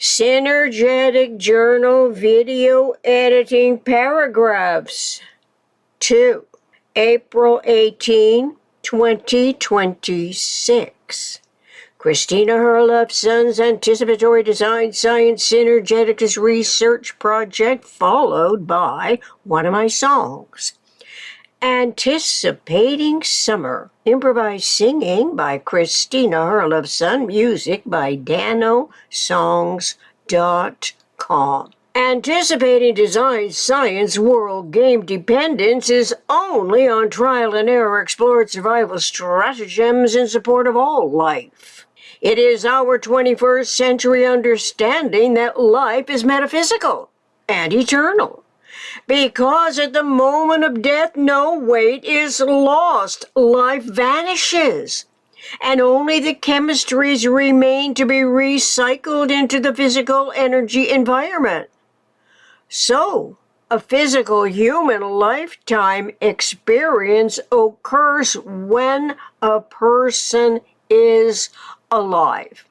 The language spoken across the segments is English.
Synergetic Journal Video Editing Paragraphs. 2. April 18, 2026. Christina Herlufsen's Anticipatory Design Science Synergetic Research Project, followed by one of my songs. Anticipating Summer. Improvised singing by Christina Herlufsen. Music by danosongs.com. Anticipating Design Science World Game Dependence is only on trial and error explored survival stratagems in support of all life. It is our 21st century understanding that life is metaphysical and eternal. Because at the moment of death, no weight is lost. Life vanishes. And only the chemistries remain to be recycled into the physical energy environment. So, a physical human lifetime experience occurs when a person is alive.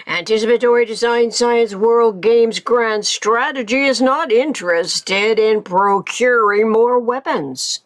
Anticipatory Design Science World Games Grand Strategy is not interested in procuring more weapons,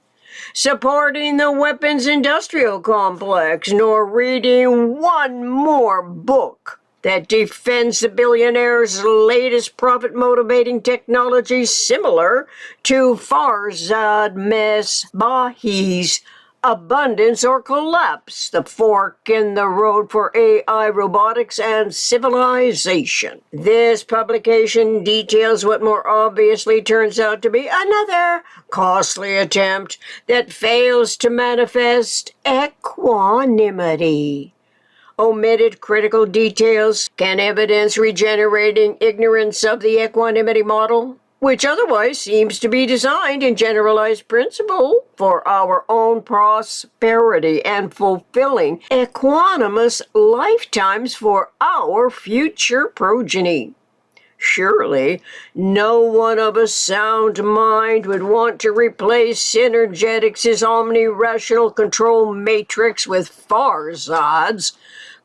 supporting the weapons industrial complex, nor reading one more book that defends the billionaire's latest profit-motivating technology similar to Farzad Mesbahi's Abundance or Collapse, the fork in the road for AI, robotics, and civilization. This publication details what more obviously turns out to be another costly attempt that fails to manifest equanimity. Omitted critical details can evidence regenerating ignorance of the equanimity model, which otherwise seems to be designed in generalized principle for our own prosperity and fulfilling equanimous lifetimes for our future progeny. Surely, no one of a sound mind would want to replace Synergetic's omni-rational control matrix with Farzad's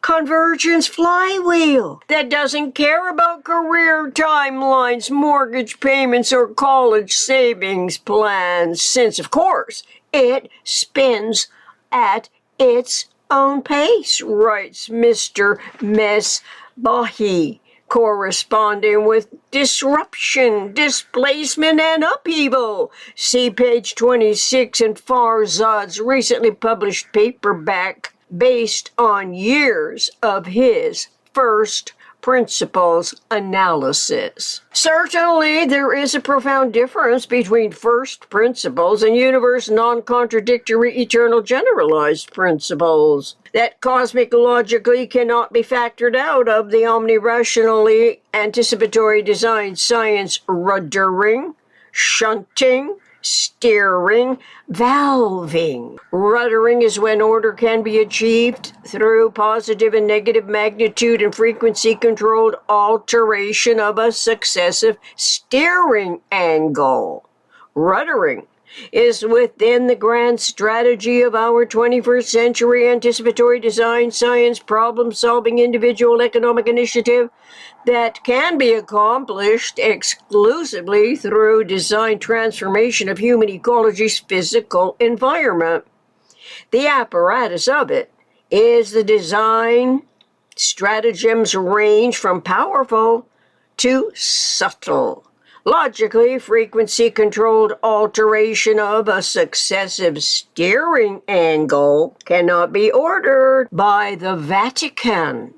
convergence flywheel that doesn't care about career timelines, mortgage payments, or college savings plans, since, of course, it spins at its own pace, writes Mr. Mesbahi, corresponding with disruption, displacement, and upheaval. See page 26 in Farzad's recently published paperback based on years of his first principles analysis. Certainly, there is a profound difference between first principles and universe non-contradictory eternal generalized principles that cosmic logically cannot be factored out of the omni-rationally anticipatory design science ruddering, shunting, steering, valving. Ruddering is when order can be achieved through positive and negative magnitude and frequency controlled alteration of a successive steering angle. Ruddering is within the grand strategy of our 21st century anticipatory design science problem-solving individual economic initiative that can be accomplished exclusively through design transformation of human ecology's physical environment. The apparatus of it is the design stratagems range from powerful to subtle. Logically, frequency-controlled alteration of a successive steering angle cannot be ordered by the Vatican,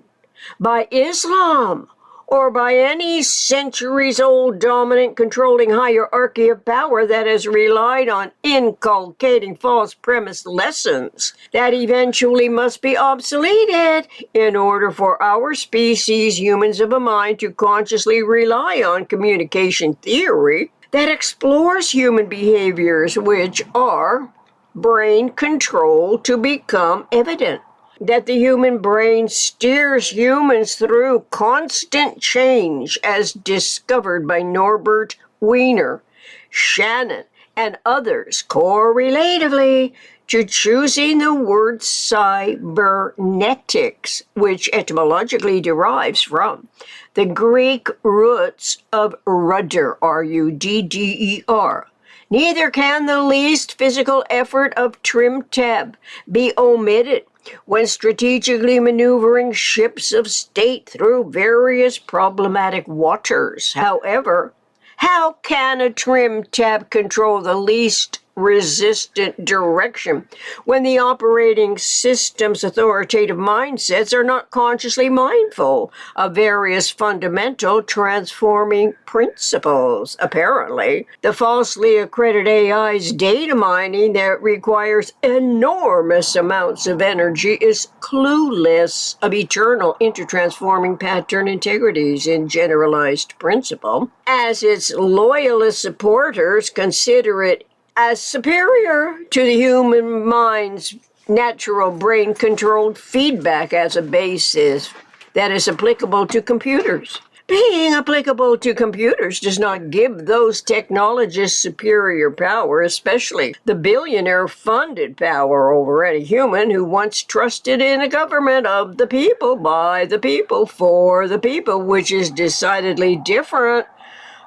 by Islam, or by any centuries-old dominant controlling hierarchy of power that has relied on inculcating false premise lessons that eventually must be obsoleted in order for our species, humans of a mind, to consciously rely on communication theory that explores human behaviors which are brain controlled to become evident. That the human brain steers humans through constant change as discovered by Norbert Wiener, Shannon, and others correlatively to choosing the word cybernetics, which etymologically derives from the Greek roots of rudder, R-U-D-D-E-R. Neither can the least physical effort of trim tab be omitted when strategically maneuvering ships of state through various problematic waters. However, how can a trim tab control the least resistant direction when the operating system's authoritative mindsets are not consciously mindful of various fundamental transforming principles? Apparently, the falsely accredited AI's data mining that requires enormous amounts of energy is clueless of eternal intertransforming pattern integrities in generalized principle, as its loyalist supporters consider it as superior to the human mind's natural brain-controlled feedback as a basis that is applicable to computers. Being applicable to computers does not give those technologists superior power, especially the billionaire-funded power over any human who once trusted in a government of the people, by the people, for the people, which is decidedly different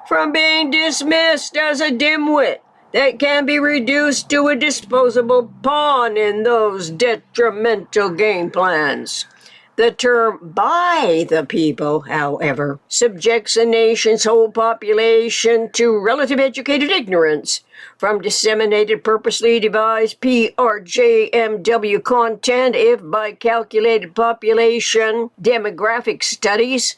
from being dismissed as a dimwit that can be reduced to a disposable pawn in those detrimental game plans. The term by the people, however, subjects a nation's whole population to relative educated ignorance from disseminated, purposely devised PRJMW content if by calculated population demographic studies.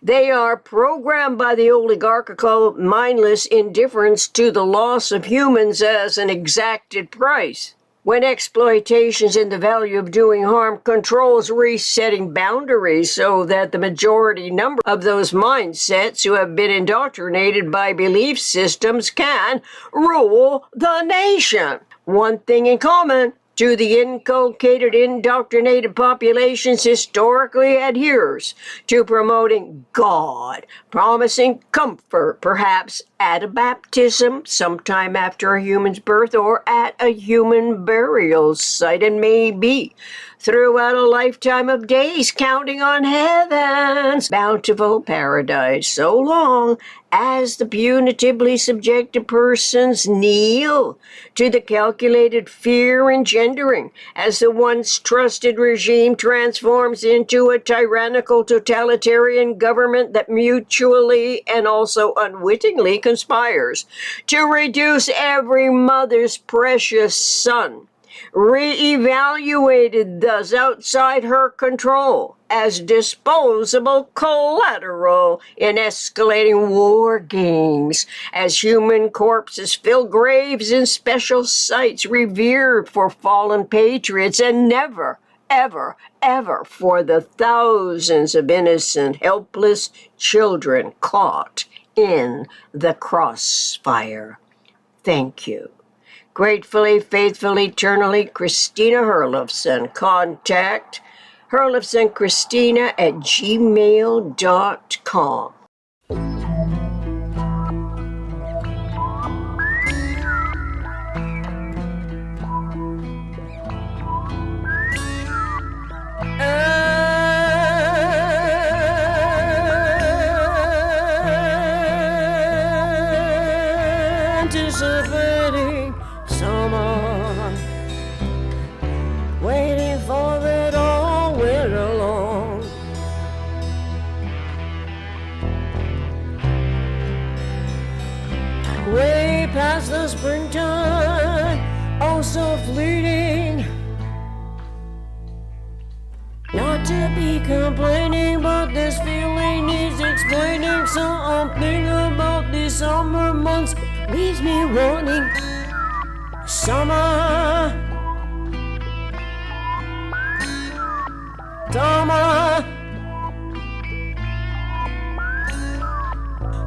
They are programmed by the oligarchical, mindless indifference to the loss of humans as an exacted price. When exploitations in the value of doing harm controls resetting boundaries so that the majority number of those mindsets who have been indoctrinated by belief systems can rule the nation. One thing in common to the inculcated, indoctrinated populations historically adheres to promoting God, promising comfort, perhaps at a baptism, sometime after a human's birth, or at a human burial site, and maybe throughout a lifetime of days, counting on heaven's bountiful paradise, so long as the punitively subjected persons kneel to the calculated fear engendering as the once trusted regime transforms into a tyrannical totalitarian government that mutually and also unwittingly conspires to reduce every mother's precious son, re-evaluated thus outside her control as disposable collateral in escalating war games, as human corpses fill graves in special sites revered for fallen patriots, and never, ever, ever for the thousands of innocent, helpless children caught in the crossfire. Thank you. Gratefully, faithfully, eternally, Christina Herlufsen. Contact herlufsencristina@gmail.com. Anticipating summer, waiting for it all winter long. Way past the springtime, oh so fleeting. Not to be complaining, but this feeling needs explaining. Something about these summer months leaves me wanting summer. Summer.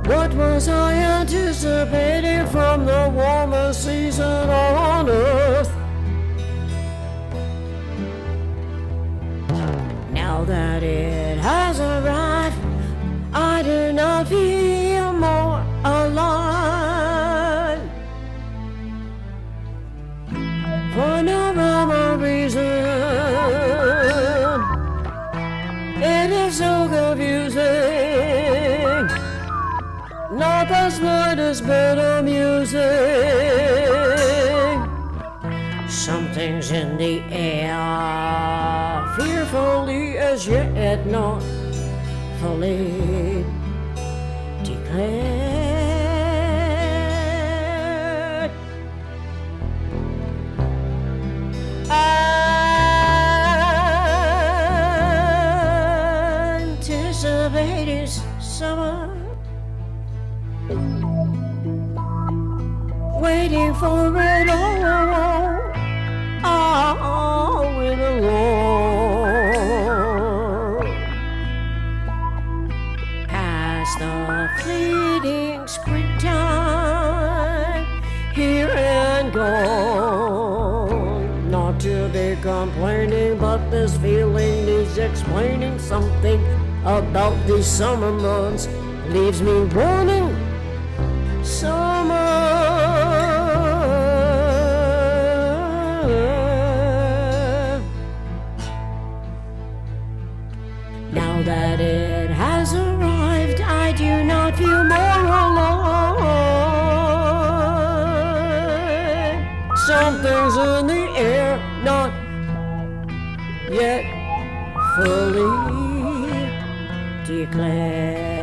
What was I anticipating from the warmest season on earth? Now that it has arrived, I do not feel more alive. For no not the slightest bit amusing. Something's in the air, fearfully as yet not fully declared. Anticipating summer, waiting for it all winter long. Past the fleeting springtime, here and gone. Not to be complaining, but this feeling is explaining something about these summer months. Leaves me wanting summer. Now that it has arrived, I do not feel more alive. Something's in the air, not yet fully declared.